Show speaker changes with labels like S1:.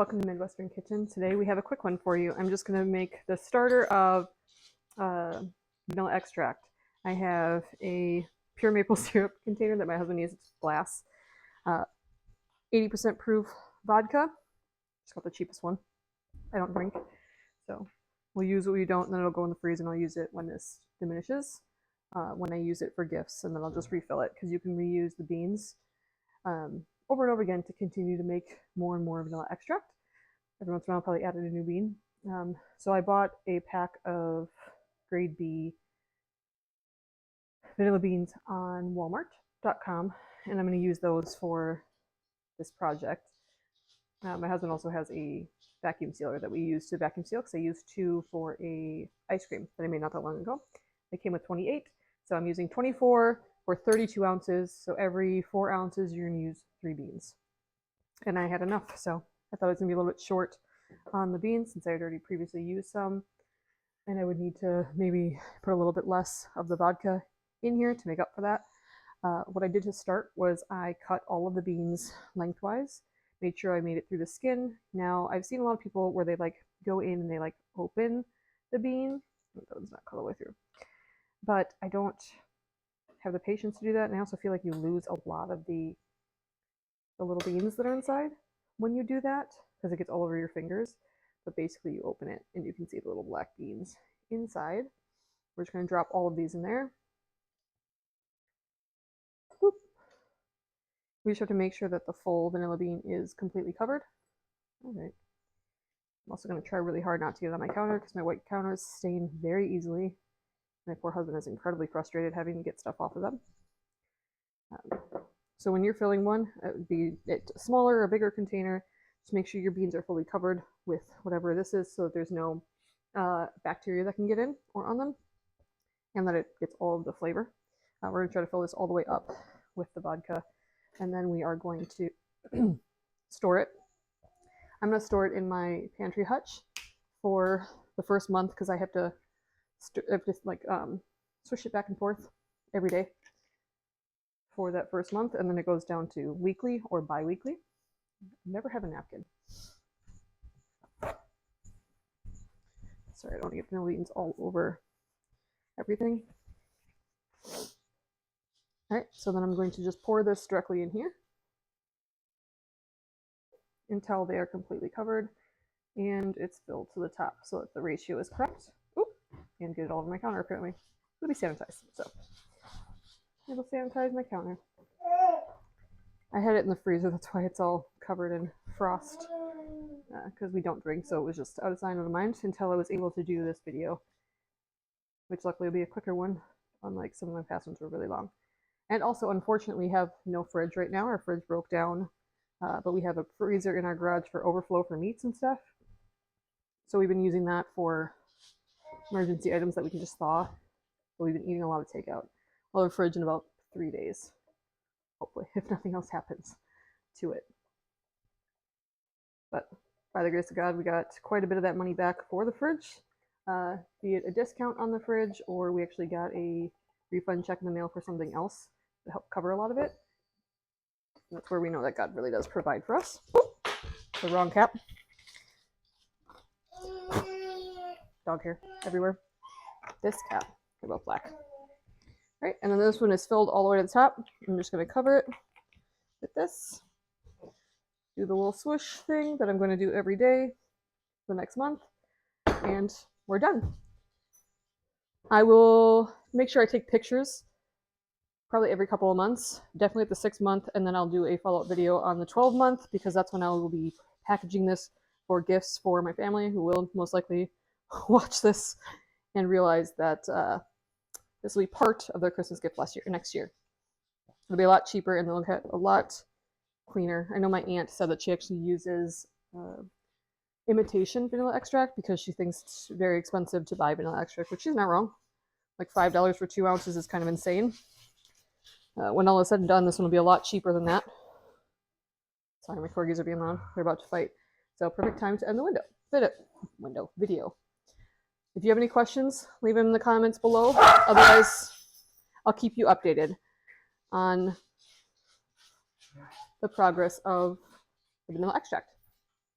S1: Welcome to Midwestern Kitchen. Today we have a quick one for you. I'm just going to make the starter of vanilla extract. I have a pure maple syrup container that my husband uses, glass. 80% proof vodka. Just got the cheapest one. I don't drink, so we'll use what we don't, and then it'll go in the freezer, and I'll use it when this diminishes. When I use it for gifts, and then I'll just refill it because you can reuse the beans over and over again to continue to make more and more vanilla extract. Every once in a while, I'll probably added a new bean. So I bought a pack of grade B vanilla beans on Walmart.com, and I'm going to use those for this project. My husband also has a vacuum sealer that we use to vacuum seal because I used 2 for a ice cream that I made not that long ago. They came with 28, so I'm using 24 for 32 ounces. So every 4 ounces, you're going to use 3 beans. And I had enough, so I thought it was going to be a little bit short on the beans since I had already previously used some. And I would need to maybe put a little bit less of the vodka in here to make up for that. What I did to start was I cut all of the beans lengthwise, made sure I made it through the skin. Now, I've seen a lot of people where they go in and they open the bean. That one's not cut all the way through. But I don't have the patience to do that, and I also feel like you lose a lot of the little beans that are inside when you do that because it gets all over your fingers. But basically you open it and you can see the little black beans inside. We're just going to drop all of these in there. Boop. We just have to make sure that the full vanilla bean is completely covered. All right. I'm also going to try really hard not to get it on my counter because my white counters stain very easily. My poor husband is incredibly frustrated having to get stuff off of them. So when you're filling one, it would be a smaller or a bigger container. Just make sure your beans are fully covered with whatever this is so that there's no bacteria that can get in or on them, and that it gets all of the flavor. We're going to try to fill this all the way up with the vodka, and then we are going to store it. I'm going to store it in my pantry hutch for the first month because I have to swish it back and forth every day for that first month, and then it goes down to weekly or bi-weekly. Never have a napkin. Sorry, I don't want to get vanilla beans all over everything. All right, so then I'm going to just pour this directly in here until they are completely covered and it's filled to the top so that the ratio is correct. Oop, and get it all over my counter apparently. It'll be sanitized, so it'll sanitize my counter. I had it in the freezer, that's why it's all covered in frost, because we don't drink, so it was just out of sight, out of mind until I was able to do this video, which luckily will be a quicker one, unlike some of my past ones were really long. And also, unfortunately, we have no fridge right now. Our fridge broke down, but we have a freezer in our garage for overflow for meats and stuff. So we've been using that for emergency items that we can just thaw, but we've been eating a lot of takeout. We'll have a fridge in about 3 days. Hopefully, if nothing else happens to it. But by the grace of God, we got quite a bit of that money back for the fridge, be it a discount on the fridge, or we actually got a refund check in the mail for something else to help cover a lot of it. And that's where we know that God really does provide for us. The wrong cap. Dog hair everywhere. This cap, they're both black. Right, and then this one is filled all the way to the top. I'm just going to cover it with this. Do the little swoosh thing that I'm going to do every day for the next month. And we're done. I will make sure I take pictures probably every couple of months. Definitely at the 6 month, and then I'll do a follow-up video on the 12 month because that's when I will be packaging this for gifts for my family who will most likely watch this and realize that this will be part of their Christmas gift next year. It'll be a lot cheaper and they'll get a lot cleaner. I know my aunt said that she actually uses imitation vanilla extract because she thinks it's very expensive to buy vanilla extract, which she's not wrong. Like $5 for 2 ounces is kind of insane. When all is said and done, this one will be a lot cheaper than that. Sorry, my corgis are being loud. They're about to fight. So perfect time to end the video. If you have any questions, leave them in the comments below. Otherwise, I'll keep you updated on the progress of the vanilla extract.